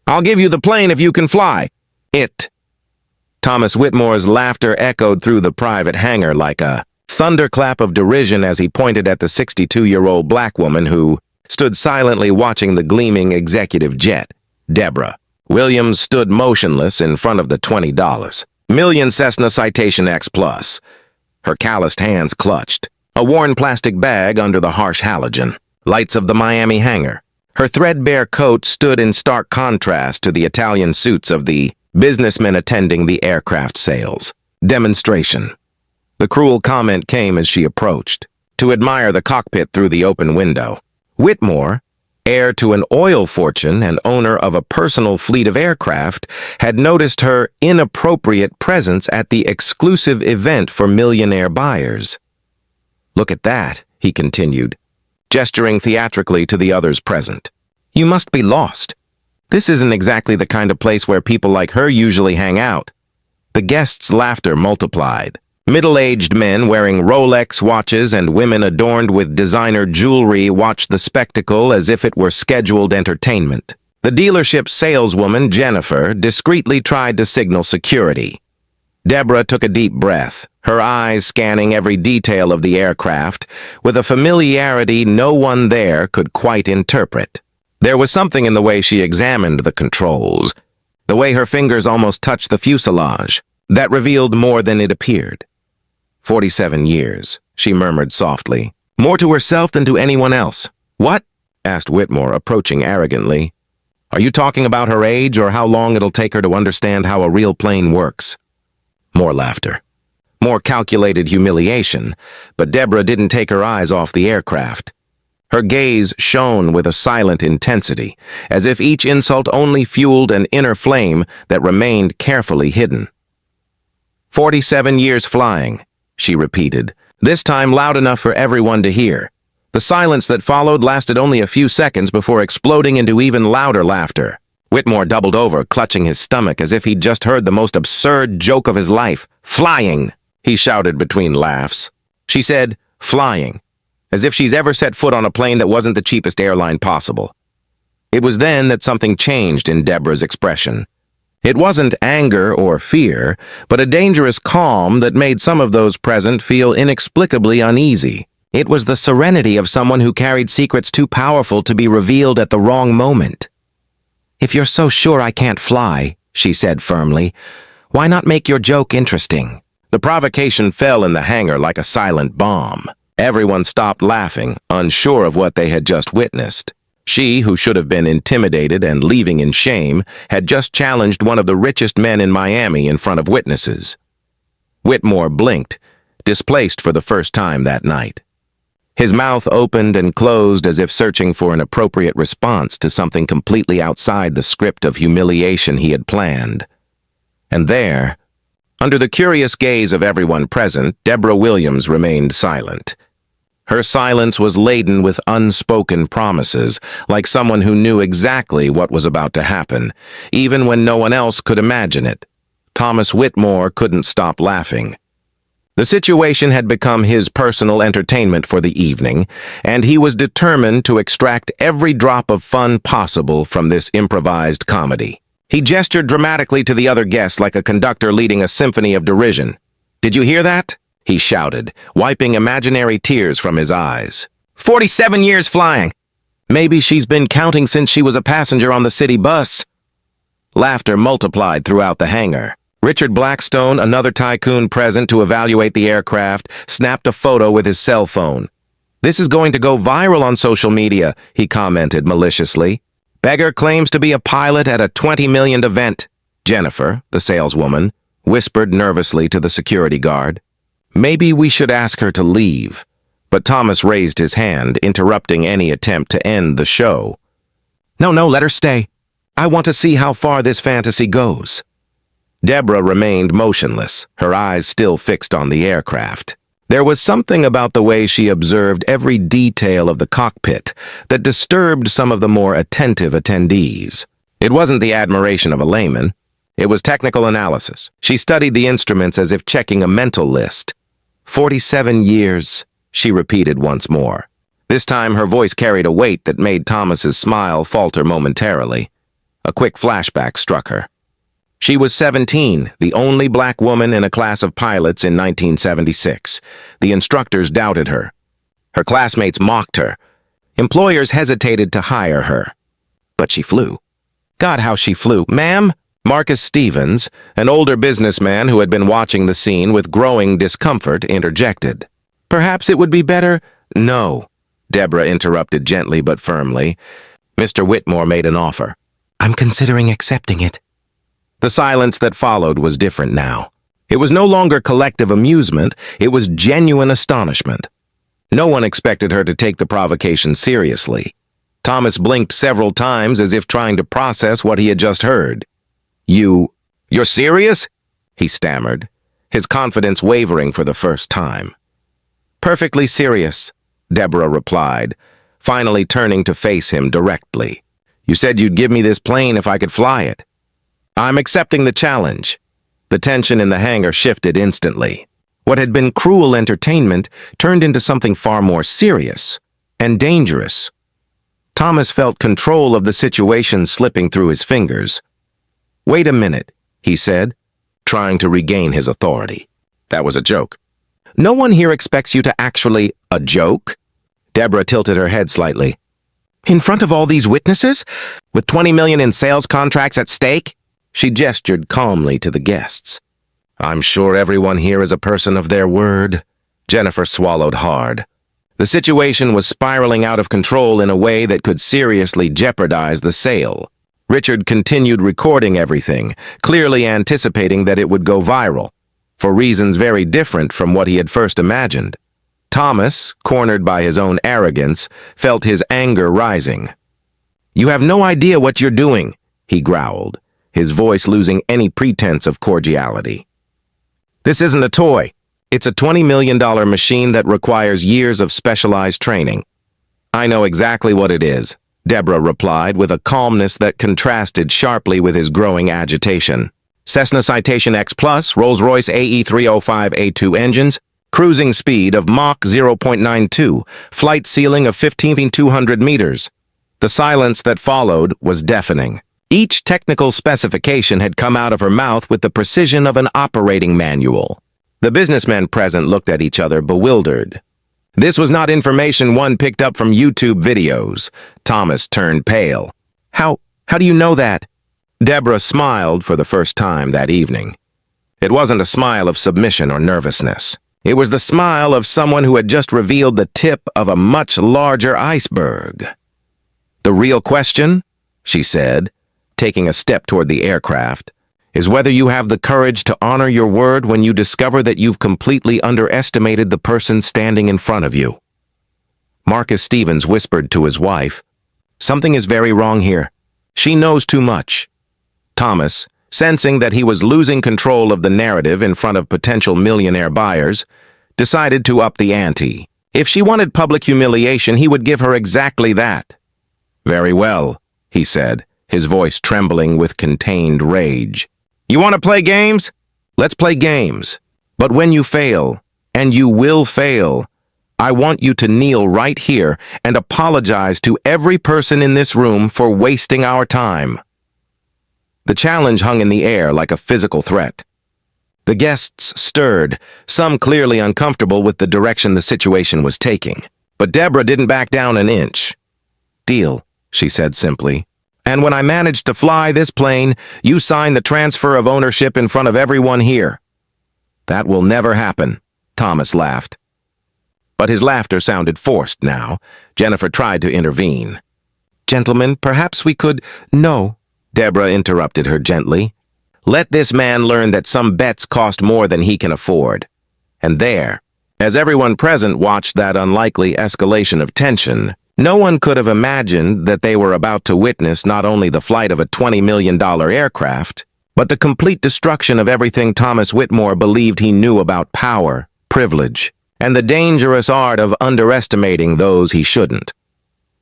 I'll give you the plane if you can fly. It. Thomas Whitmore's laughter echoed through the private hangar like a thunderclap of derision as he pointed at the 62-year-old black woman who stood silently watching the gleaming executive jet. Deborah Williams stood motionless in front of the $20 million Cessna Citation X Plus. Her calloused hands clutched a worn plastic bag under the harsh halogen lights of the Miami hangar. Her threadbare coat stood in stark contrast to the Italian suits of the businessmen attending the aircraft sales demonstration. The cruel comment came as she approached, to admire the cockpit through the open window. Whitmore, heir to an oil fortune and owner of a personal fleet of aircraft, had noticed her inappropriate presence at the exclusive event for millionaire buyers. "Look at that," he continued, gesturing theatrically to the others present. "You must be lost. This isn't exactly the kind of place where people like her usually hang out." The guests' laughter multiplied. Middle-aged men wearing Rolex watches and women adorned with designer jewelry watched the spectacle as if it were scheduled entertainment. The dealership's saleswoman, Jennifer, discreetly tried to signal security. Deborah took a deep breath, her eyes scanning every detail of the aircraft, with a familiarity no one there could quite interpret. There was something in the way she examined the controls, the way her fingers almost touched the fuselage, that revealed more than it appeared. 47 years, she murmured softly, more to herself than to anyone else. "What?" asked Whitmore, approaching arrogantly. "Are you talking about her age or how long it'll take her to understand how a real plane works?" More laughter. More calculated humiliation, but Deborah didn't take her eyes off the aircraft. Her gaze shone with a silent intensity, as if each insult only fueled an inner flame that remained carefully hidden. 47 years flying, she repeated, this time loud enough for everyone to hear. The silence that followed lasted only a few seconds before exploding into even louder laughter. Whitmore doubled over, clutching his stomach as if he'd just heard the most absurd joke of his life. "Flying!" he shouted between laughs. She said, "Flying," as if she's ever set foot on a plane that wasn't the cheapest airline possible. It was then that something changed in Deborah's expression. It wasn't anger or fear, but a dangerous calm that made some of those present feel inexplicably uneasy. It was the serenity of someone who carried secrets too powerful to be revealed at the wrong moment. "If you're so sure I can't fly," she said firmly, "why not make your joke interesting?" The provocation fell in the hangar like a silent bomb. Everyone stopped laughing, unsure of what they had just witnessed. She, who should have been intimidated and leaving in shame, had just challenged one of the richest men in Miami in front of witnesses. Whitmore blinked, displaced for the first time that night. His mouth opened and closed as if searching for an appropriate response to something completely outside the script of humiliation he had planned. And there, under the curious gaze of everyone present, Deborah Williams remained silent. Her silence was laden with unspoken promises, like someone who knew exactly what was about to happen, even when no one else could imagine it. Thomas Whitmore couldn't stop laughing. The situation had become his personal entertainment for the evening, and he was determined to extract every drop of fun possible from this improvised comedy. He gestured dramatically to the other guests like a conductor leading a symphony of derision. "Did you hear that?" he shouted, wiping imaginary tears from his eyes. 47 years flying! Maybe she's been counting since she was a passenger on the city bus." Laughter multiplied throughout the hangar. Richard Blackstone, another tycoon present to evaluate the aircraft, snapped a photo with his cell phone. "This is going to go viral on social media," he commented maliciously. "Beggar claims to be a pilot at a $20 million event." Jennifer, the saleswoman, whispered nervously to the security guard. "Maybe we should ask her to leave." But Thomas raised his hand, interrupting any attempt to end the show. No, let her stay. I want to see how far this fantasy goes." Deborah remained motionless, her eyes still fixed on the aircraft. There was something about the way she observed every detail of the cockpit that disturbed some of the more attentive attendees. It wasn't the admiration of a layman. It was technical analysis. She studied the instruments as if checking a mental list. 47 years, she repeated once more. This time her voice carried a weight that made Thomas's smile falter momentarily. A quick flashback struck her. She was 17, the only black woman in a class of pilots in 1976. The instructors doubted her. Her classmates mocked her. Employers hesitated to hire her. But she flew. God, how she flew. Ma'am? Marcus Stevens, an older businessman who had been watching the scene with growing discomfort, interjected. Perhaps it would be better— No, Deborah interrupted gently but firmly. Mr. Whitmore made an offer. I'm considering accepting it. The silence that followed was different now. It was no longer collective amusement, it was genuine astonishment. No one expected her to take the provocation seriously. Thomas blinked several times as if trying to process what he had just heard. You're serious? He stammered, his confidence wavering for the first time. Perfectly serious, Deborah replied, finally turning to face him directly. You said you'd give me this plane if I could fly it. I'm accepting the challenge. The tension in the hangar shifted instantly. What had been cruel entertainment turned into something far more serious and dangerous. Thomas felt control of the situation slipping through his fingers. Wait a minute, he said, trying to regain his authority. That was a joke. No one here expects you to actually— A joke? Deborah tilted her head slightly. In front of all these witnesses? With $20 million in sales contracts at stake? She gestured calmly to the guests. I'm sure everyone here is a person of their word. Jennifer swallowed hard. The situation was spiraling out of control in a way that could seriously jeopardize the sale. Richard continued recording everything, clearly anticipating that it would go viral, for reasons very different from what he had first imagined. Thomas, cornered by his own arrogance, felt his anger rising. You have no idea what you're doing, he growled, his voice losing any pretense of cordiality. This isn't a toy. It's a $20 million machine that requires years of specialized training. I know exactly what it is, Deborah replied with a calmness that contrasted sharply with his growing agitation. Cessna Citation X Plus, Rolls-Royce AE305A2 engines, cruising speed of Mach 0.92, flight ceiling of 15,200 meters. The silence that followed was deafening. Each technical specification had come out of her mouth with the precision of an operating manual. The businessmen present looked at each other bewildered. This was not information one picked up from YouTube videos. Thomas turned pale. How do you know that? Deborah smiled for the first time that evening. It wasn't a smile of submission or nervousness. It was the smile of someone who had just revealed the tip of a much larger iceberg. The real question, she said, taking a step toward the aircraft, is whether you have the courage to honor your word when you discover that you've completely underestimated the person standing in front of you. Marcus Stevens whispered to his wife, Something is very wrong here. She knows too much. Thomas, sensing that he was losing control of the narrative in front of potential millionaire buyers, decided to up the ante. If she wanted public humiliation, he would give her exactly that. Very well, he said, his voice trembling with contained rage. You want to play games? Let's play games. But when you fail, and you will fail, I want you to kneel right here and apologize to every person in this room for wasting our time. The challenge hung in the air like a physical threat. The guests stirred, some clearly uncomfortable with the direction the situation was taking. But Deborah didn't back down an inch. Deal, she said simply. And when I manage to fly this plane, you sign the transfer of ownership in front of everyone here. That will never happen, Thomas laughed. But his laughter sounded forced now. Jennifer tried to intervene. Gentlemen, perhaps we could— No, Deborah interrupted her gently. Let this man learn that some bets cost more than he can afford. And there, as everyone present watched that unlikely escalation of tension, no one could have imagined that they were about to witness not only the flight of a $20 million aircraft, but the complete destruction of everything Thomas Whitmore believed he knew about power, privilege, and the dangerous art of underestimating those he shouldn't.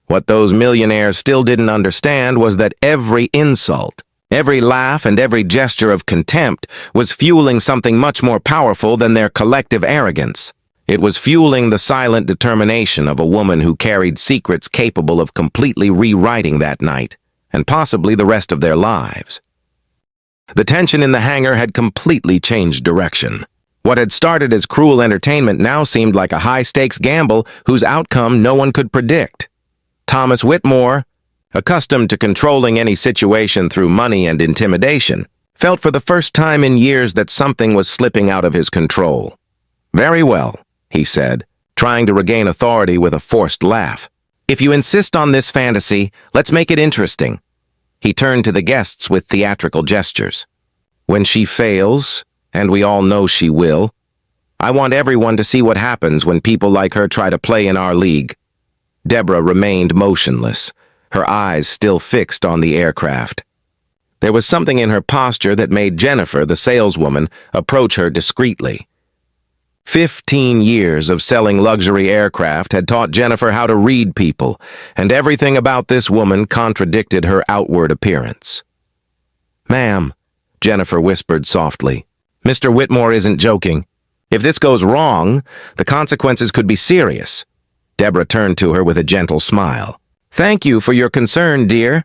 What those millionaires still didn't understand was that every insult, every laugh, and every gesture of contempt was fueling something much more powerful than their collective arrogance. It was fueling the silent determination of a woman who carried secrets capable of completely rewriting that night. and possibly the rest of their lives. The tension in the hangar had completely changed direction. What had started as cruel entertainment now seemed like a high-stakes gamble whose outcome no one could predict. Thomas Whitmore, accustomed to controlling any situation through money and intimidation, felt for the first time in years that something was slipping out of his control. "Very well," he said, trying to regain authority with a forced laugh. "If you insist on this fantasy, let's make it interesting." He turned to the guests with theatrical gestures. "When she fails, and we all know she will, I want everyone to see what happens when people like her try to play in our league." Deborah remained motionless, her eyes still fixed on the aircraft. There was something in her posture that made Jennifer, the saleswoman, approach her discreetly. 15 years of selling luxury aircraft had taught Jennifer how to read people, and everything about this woman contradicted her outward appearance. "Ma'am," Jennifer whispered softly, "Mr. Whitmore isn't joking. If this goes wrong, the consequences could be serious." Deborah turned to her with a gentle smile. "Thank you for your concern, dear.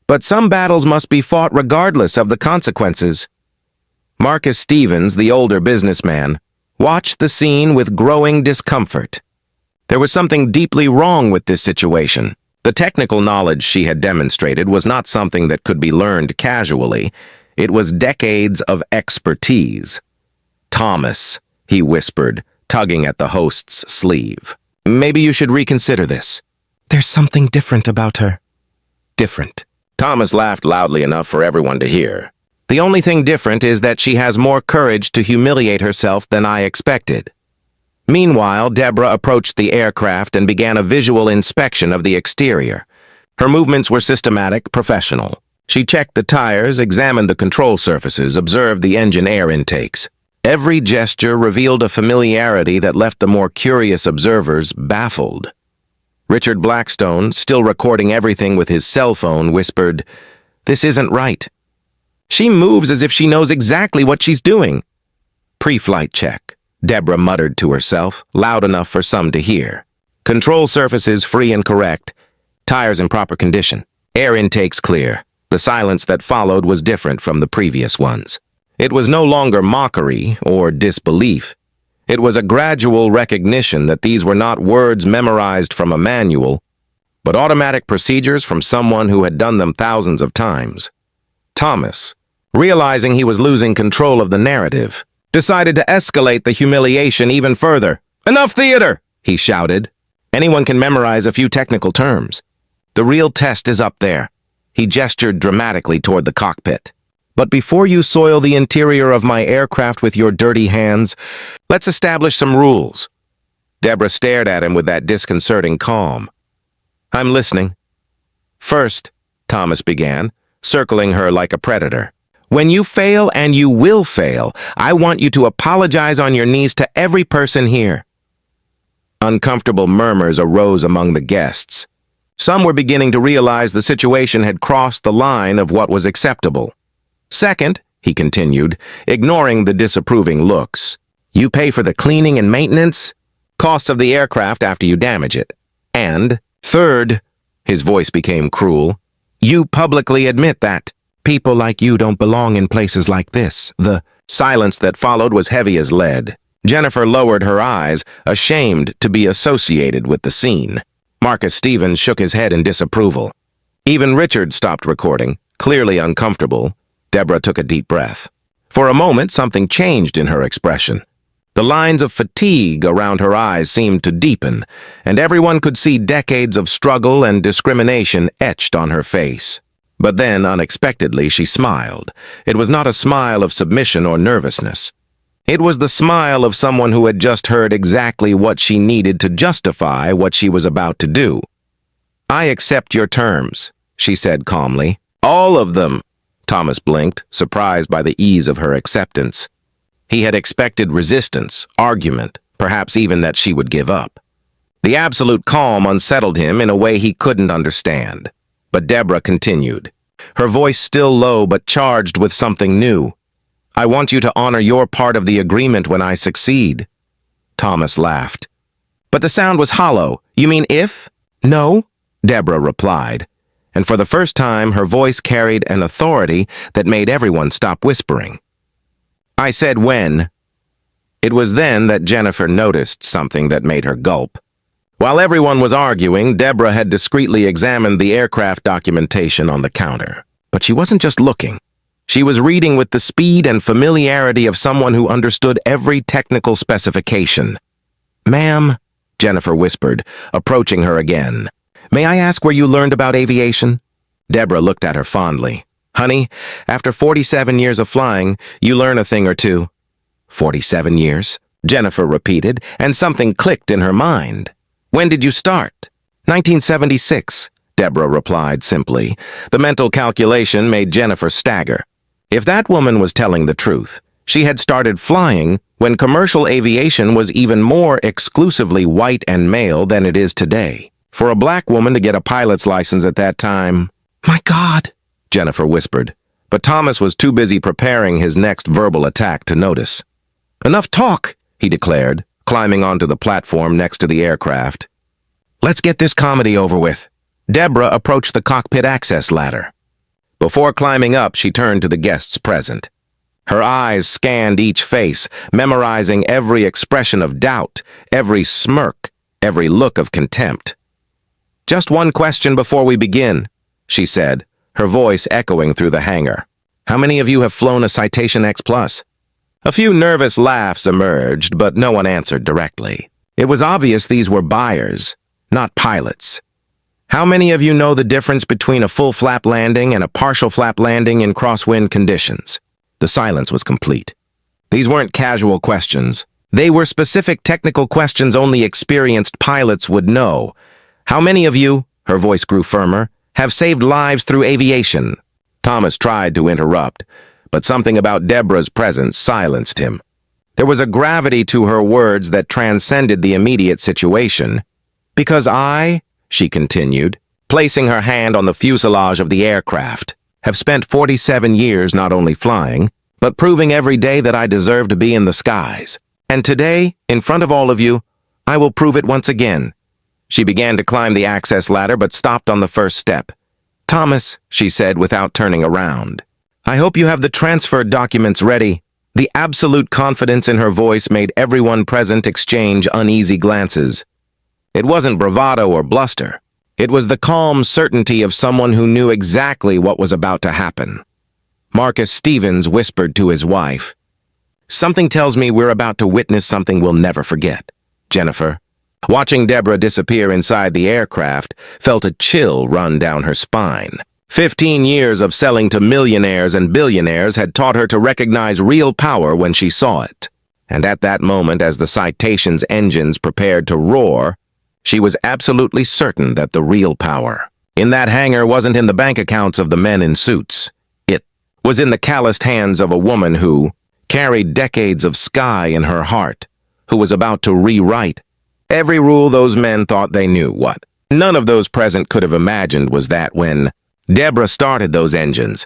But some battles must be fought regardless of the consequences." Marcus Stevens, the older businessman, watched the scene with growing discomfort. There was something deeply wrong with this situation. The technical knowledge she had demonstrated was not something that could be learned casually. It was decades of expertise. "Thomas," he whispered, tugging at the host's sleeve, "maybe you should reconsider this. There's something different about her." "Different?" Thomas laughed loudly enough for everyone to hear. "The only thing different is that she has more courage to humiliate herself than I expected." Meanwhile, Deborah approached the aircraft and began a visual inspection of the exterior. Her movements were systematic, professional. She checked the tires, examined the control surfaces, observed the engine air intakes. Every gesture revealed a familiarity that left the more curious observers baffled. Richard Blackstone, still recording everything with his cell phone, whispered, "This isn't right. She moves as if she knows exactly what she's doing." "Pre-flight check," Deborah muttered to herself, loud enough for some to hear. "Control surfaces free and correct. Tires in proper condition. Air intakes clear." The silence that followed was different from the previous ones. It was no longer mockery or disbelief. It was a gradual recognition that these were not words memorized from a manual, but automatic procedures from someone who had done them thousands of times. Thomas, realizing he was losing control of the narrative, decided to escalate the humiliation even further. "Enough theater!" he shouted. "Anyone can memorize a few technical terms. The real test is up there." He gestured dramatically toward the cockpit. "But before you soil the interior of my aircraft with your dirty hands, let's establish some rules." Deborah stared at him with that disconcerting calm. "I'm listening." "First," Thomas began, circling her like a predator, "when you fail, and you will fail, I want you to apologize on your knees to every person here." Uncomfortable murmurs arose among the guests. Some were beginning to realize the situation had crossed the line of what was acceptable. "Second," he continued, ignoring the disapproving looks, "you pay for the cleaning and maintenance, costs of the aircraft after you damage it. And third," his voice became cruel, "you publicly admit that people like you don't belong in places like this." The silence that followed was heavy as lead. Jennifer lowered her eyes, ashamed to be associated with the scene. Marcus Stevens shook his head in disapproval. Even Richard stopped recording, clearly uncomfortable. Deborah took a deep breath. For a moment, something changed in her expression. The lines of fatigue around her eyes seemed to deepen, and everyone could see decades of struggle and discrimination etched on her face. But then, unexpectedly, she smiled. It was not a smile of submission or nervousness. It was the smile of someone who had just heard exactly what she needed to justify what she was about to do. "I accept your terms," she said calmly. "All of them." Thomas blinked, surprised by the ease of her acceptance. He had expected resistance, argument, perhaps even that she would give up. The absolute calm unsettled him in a way he couldn't understand. But Deborah continued, her voice still low but charged with something new. "I want you to honor your part of the agreement when I succeed." Thomas laughed. "But the sound was hollow. You mean if?" "No," Deborah replied. and for the first time her voice carried an authority that made everyone stop whispering. "I said when." It was then that Jennifer noticed something that made her gulp. While everyone was arguing, Deborah had discreetly examined the aircraft documentation on the counter. But she wasn't just looking. She was reading with the speed and familiarity of someone who understood every technical specification. "Ma'am," Jennifer whispered, approaching her again, "may I ask where you learned about aviation?" Deborah looked at her fondly. "Honey, after 47 years of flying, you learn a thing or two." 47 years? Jennifer repeated, and something clicked in her mind. "When did you start?" 1976, Deborah replied simply. The mental calculation made Jennifer stagger. If that woman was telling the truth, she had started flying when commercial aviation was even more exclusively white and male than it is today. For a black woman to get a pilot's license at that time— "My God," Jennifer whispered, but Thomas was too busy preparing his next verbal attack to notice. "Enough talk," he declared, climbing onto the platform next to the aircraft. "Let's get this comedy over with." Deborah approached the cockpit access ladder. Before climbing up, she turned to the guests present. Her eyes scanned each face, memorizing every expression of doubt, every smirk, every look of contempt. "Just one question before we begin," she said, her voice echoing through the hangar. "How many of you have flown a Citation X Plus?" A few nervous laughs emerged, but no one answered directly. It was obvious these were buyers, not pilots. "How many of you know the difference between a full flap landing and a partial flap landing in crosswind conditions?" The silence was complete. These weren't casual questions. They were specific technical questions only experienced pilots would know. "How many of you," her voice grew firmer, "have saved lives through aviation?" Thomas tried to interrupt, but something about Deborah's presence silenced him. There was a gravity to her words that transcended the immediate situation. "Because I," she continued, placing her hand on the fuselage of the aircraft, "have spent 47 years not only flying, but proving every day that I deserve to be in the skies. And today, in front of all of you, I will prove it once again." She began to climb the access ladder but stopped on the first step. "Thomas," she said without turning around, "I hope you have the transfer documents ready." The absolute confidence in her voice made everyone present exchange uneasy glances. It wasn't bravado or bluster. It was the calm certainty of someone who knew exactly what was about to happen. Marcus Stevens whispered to his wife, "Something tells me we're about to witness something we'll never forget." Jennifer, watching Deborah disappear inside the aircraft, felt a chill run down her spine. 15 years of selling to millionaires and billionaires had taught her to recognize real power when she saw it. And at that moment, as the Citation's engines prepared to roar, she was absolutely certain that the real power in that hangar wasn't in the bank accounts of the men in suits. It was in the calloused hands of a woman who carried decades of sky in her heart, who was about to rewrite every rule those men thought they knew. What none of those present could have imagined was that when Deborah started those engines,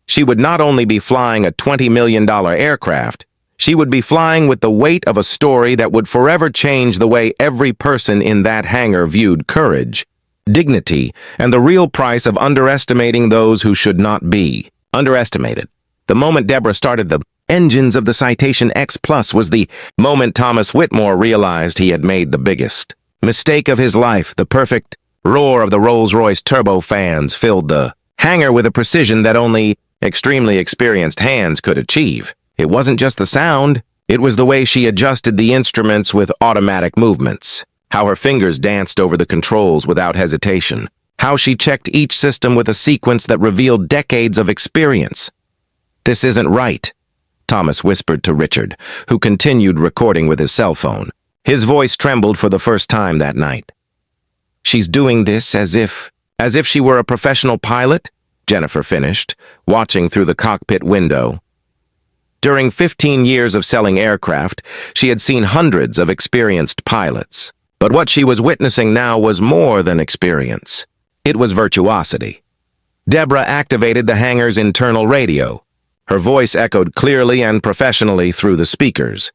she would not only be flying a $20 million aircraft, she would be flying with the weight of a story that would forever change the way every person in that hangar viewed courage, dignity, and the real price of underestimating those who should not be underestimated. The moment Deborah started the engines of the Citation X Plus was the moment Thomas Whitmore realized he had made the biggest mistake of his life. The perfect roar of the Rolls-Royce turbofans filled the hangar with a precision that only extremely experienced hands could achieve. It wasn't just the sound, it was the way she adjusted the instruments with automatic movements, how her fingers danced over the controls without hesitation, how she checked each system with a sequence that revealed decades of experience. "This isn't right," Thomas whispered to Richard, who continued recording with his cell phone. His voice trembled for the first time that night. "She's doing this as if she were a professional pilot," Jennifer finished, watching through the cockpit window. During 15 years of selling aircraft, she had seen hundreds of experienced pilots. But what she was witnessing now was more than experience. It was virtuosity. Deborah activated the hangar's internal radio. Her voice echoed clearly and professionally through the speakers.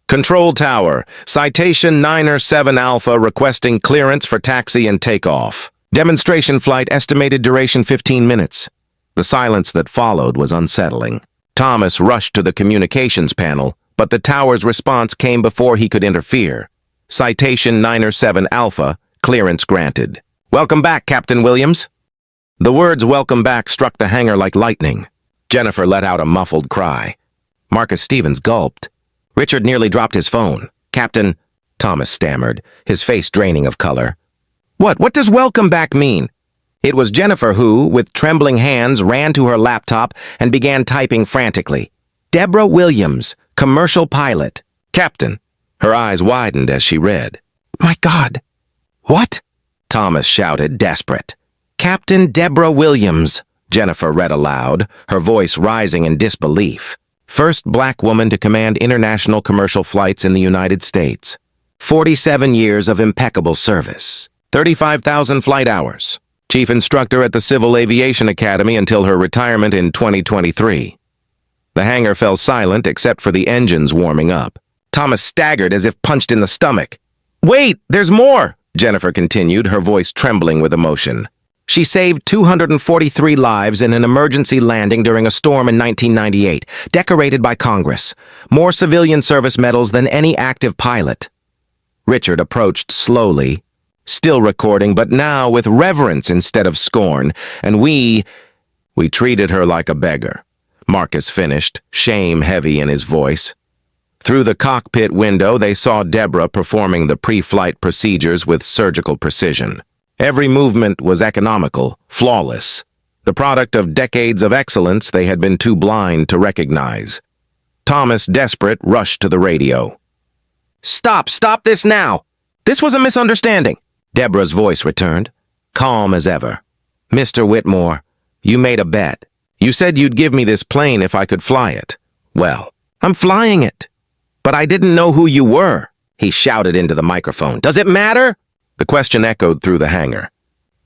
"Control Tower, Citation 9er 7 Alpha requesting clearance for taxi and takeoff." Demonstration flight estimated duration 15 minutes. The silence that followed was unsettling. Thomas rushed to the communications panel, but the tower's response came before he could interfere. Citation 907 Alpha, clearance granted. Welcome back, Captain Williams. The words welcome back struck the hangar like lightning. Jennifer let out a muffled cry. Marcus Stevens gulped. Richard nearly dropped his phone. Captain, Thomas stammered, his face draining of color. What does welcome back mean? It was Jennifer who, with trembling hands, ran to her laptop and began typing frantically. Deborah Williams, commercial pilot. Captain. Her eyes widened as she read. My God. What? Thomas shouted, desperate. Captain Deborah Williams, Jennifer read aloud, her voice rising in disbelief. First black woman to command international commercial flights in the United States. 47 years of impeccable service. 35,000 flight hours. Chief instructor at the Civil Aviation Academy until her retirement in 2023. The hangar fell silent except for the engines warming up. Thomas staggered as if punched in the stomach. Wait, there's more, Jennifer continued, her voice trembling with emotion. She saved 243 lives in an emergency landing during a storm in 1998, decorated by Congress. More civilian service medals than any active pilot. Richard approached slowly, still recording, but now with reverence instead of scorn, and we treated her like a beggar. Marcus finished, shame heavy in his voice. Through the cockpit window, they saw Deborah performing the pre-flight procedures with surgical precision. Every movement was economical, flawless, the product of decades of excellence they had been too blind to recognize. Thomas, desperate, rushed to the radio. Stop this now! This was a misunderstanding. Deborah's voice returned, calm as ever. Mr. Whitmore, you made a bet. You said you'd give me this plane if I could fly it. Well, I'm flying it. But I didn't know who you were, he shouted into the microphone. Does it matter? The question echoed through the hangar.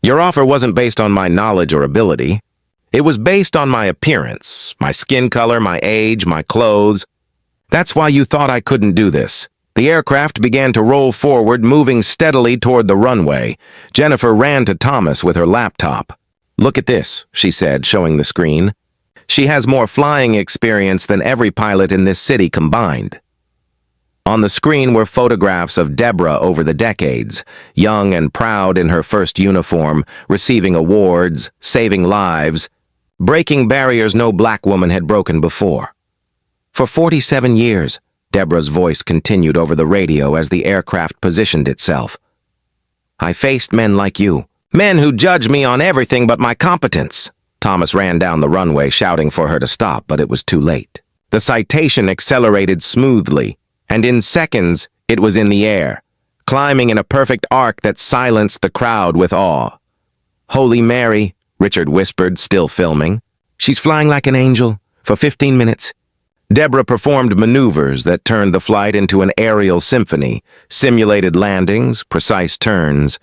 Your offer wasn't based on my knowledge or ability. It was based on my appearance, my skin color, my age, my clothes. That's why you thought I couldn't do this. The aircraft began to roll forward, moving steadily toward the runway. Jennifer ran to Thomas with her laptop. Look at this, she said, showing the screen. She has more flying experience than every pilot in this city combined. On the screen were photographs of Deborah over the decades, young and proud in her first uniform, receiving awards, saving lives, breaking barriers no black woman had broken before. For 47 years, Deborah's voice continued over the radio as the aircraft positioned itself. I faced men like you, men who judged me on everything but my competence. Thomas ran down the runway shouting for her to stop, but it was too late. The citation accelerated smoothly, and in seconds it was in the air, climbing in a perfect arc that silenced the crowd with awe. Holy Mary, Richard whispered, still filming. She's flying like an angel for 15 minutes. Deborah performed maneuvers that turned the flight into an aerial symphony, simulated landings, precise turns,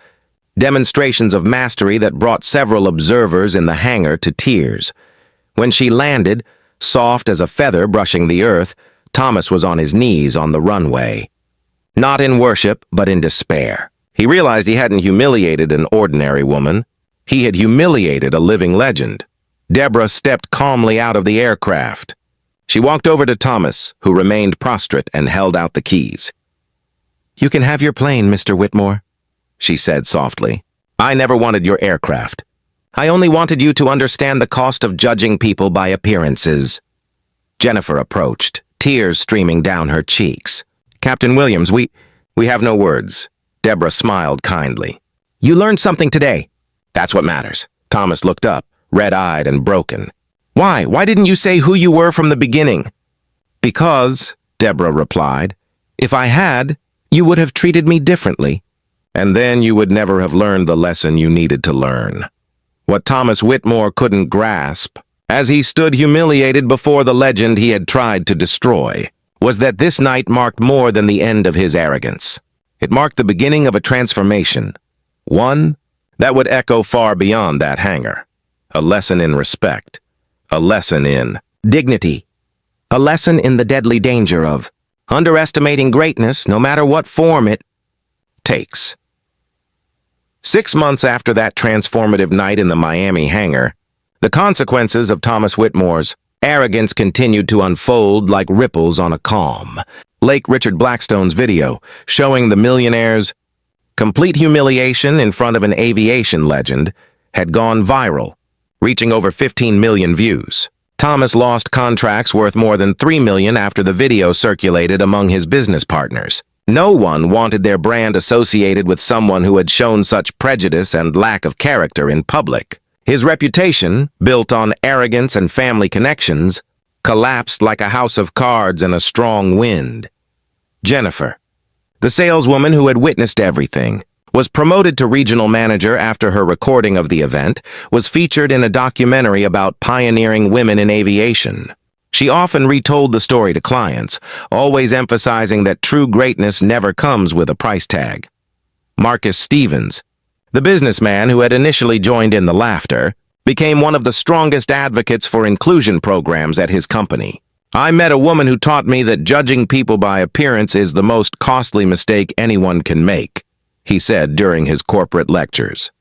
demonstrations of mastery that brought several observers in the hangar to tears. When she landed, soft as a feather brushing the earth, Thomas was on his knees on the runway. Not in worship, but in despair. He realized he hadn't humiliated an ordinary woman. He had humiliated a living legend. Deborah stepped calmly out of the aircraft. She walked over to Thomas, who remained prostrate, and held out the keys. You can have your plane, Mr. Whitmore, she said softly. I never wanted your aircraft. I only wanted you to understand the cost of judging people by appearances. Jennifer approached, tears streaming down her cheeks. Captain Williams, we have no words. Deborah smiled kindly. You learned something today. That's what matters. Thomas looked up, red-eyed and broken. Why? Why didn't you say who you were from the beginning? Because, Deborah replied, if I had, you would have treated me differently. And then you would never have learned the lesson you needed to learn. What Thomas Whitmore couldn't grasp, as he stood humiliated before the legend he had tried to destroy, was that this night marked more than the end of his arrogance. It marked the beginning of a transformation, one that would echo far beyond that hangar. A lesson in respect, a lesson in dignity, a lesson in the deadly danger of underestimating greatness no matter what form it takes. 6 months after that transformative night in the Miami hangar, the consequences of Thomas Whitmore's arrogance continued to unfold like ripples on a calm. Lake Richard Blackstone's video showing the millionaire's complete humiliation in front of an aviation legend had gone viral, reaching over 15 million views. Thomas lost contracts worth more than $3 million after the video circulated among his business partners. No one wanted their brand associated with someone who had shown such prejudice and lack of character in public. His reputation, built on arrogance and family connections, collapsed like a house of cards in a strong wind. Jennifer, the saleswoman who had witnessed everything, was promoted to regional manager after her recording of the event was featured in a documentary about pioneering women in aviation. She often retold the story to clients, always emphasizing that true greatness never comes with a price tag. Marcus Stevens, the businessman who had initially joined in the laughter, became one of the strongest advocates for inclusion programs at his company. "I met a woman who taught me that judging people by appearance is the most costly mistake anyone can make," he said during his corporate lectures.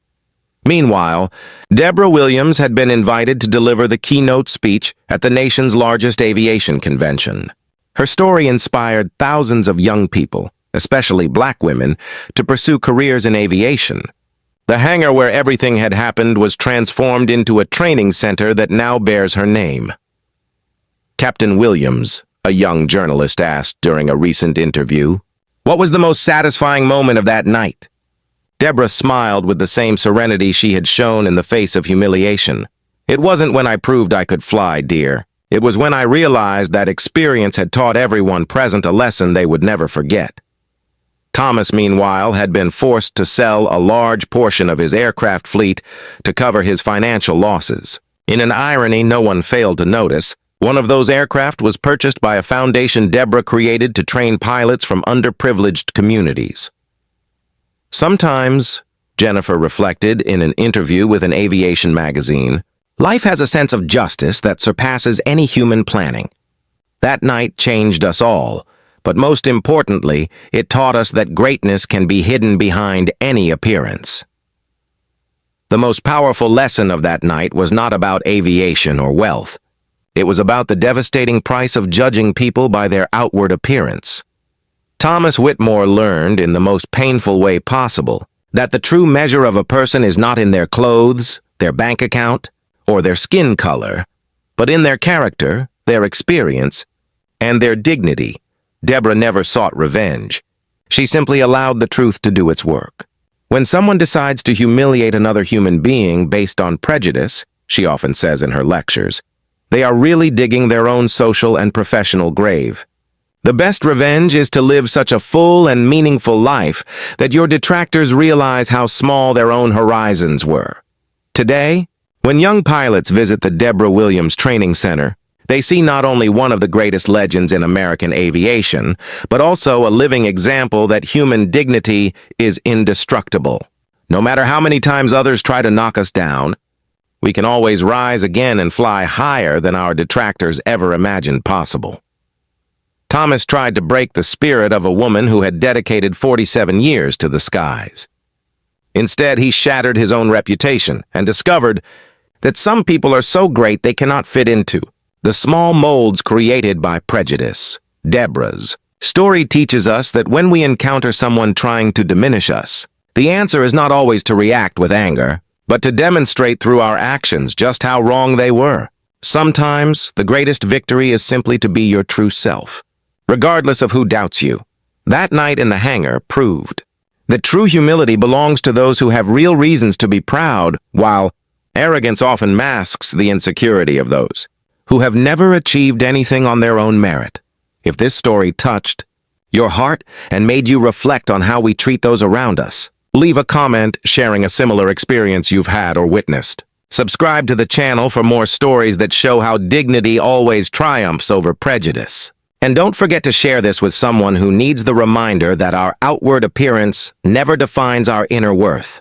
Meanwhile, Deborah Williams had been invited to deliver the keynote speech at the nation's largest aviation convention. Her story inspired thousands of young people, especially black women, to pursue careers in aviation. The hangar where everything had happened was transformed into a training center that now bears her name. Captain Williams, a young journalist, asked during a recent interview, "What was the most satisfying moment of that night?" Deborah smiled with the same serenity she had shown in the face of humiliation. "It wasn't when I proved I could fly, dear. It was when I realized that experience had taught everyone present a lesson they would never forget." Thomas, meanwhile, had been forced to sell a large portion of his aircraft fleet to cover his financial losses. In an irony no one failed to notice, one of those aircraft was purchased by a foundation Deborah created to train pilots from underprivileged communities. Sometimes, Jennifer reflected in an interview with an aviation magazine, life has a sense of justice that surpasses any human planning. That night changed us all, but most importantly, it taught us that greatness can be hidden behind any appearance. The most powerful lesson of that night was not about aviation or wealth. It was about the devastating price of judging people by their outward appearance. Thomas Whitmore learned, in the most painful way possible, that the true measure of a person is not in their clothes, their bank account, or their skin color, but in their character, their experience, and their dignity. Deborah never sought revenge. She simply allowed the truth to do its work. When someone decides to humiliate another human being based on prejudice, she often says in her lectures, they are really digging their own social and professional grave. The best revenge is to live such a full and meaningful life that your detractors realize how small their own horizons were. Today, when young pilots visit the Deborah Williams Training Center, they see not only one of the greatest legends in American aviation, but also a living example that human dignity is indestructible. No matter how many times others try to knock us down, we can always rise again and fly higher than our detractors ever imagined possible. Thomas tried to break the spirit of a woman who had dedicated 47 years to the skies. Instead, he shattered his own reputation and discovered that some people are so great they cannot fit into the small molds created by prejudice. Deborah's story teaches us that when we encounter someone trying to diminish us, the answer is not always to react with anger, but to demonstrate through our actions just how wrong they were. Sometimes, the greatest victory is simply to be your true self, regardless of who doubts you. That night in the hangar proved that true humility belongs to those who have real reasons to be proud, while arrogance often masks the insecurity of those who have never achieved anything on their own merit. If this story touched your heart and made you reflect on how we treat those around us, leave a comment sharing a similar experience you've had or witnessed. Subscribe to the channel for more stories that show how dignity always triumphs over prejudice. And don't forget to share this with someone who needs the reminder that our outward appearance never defines our inner worth.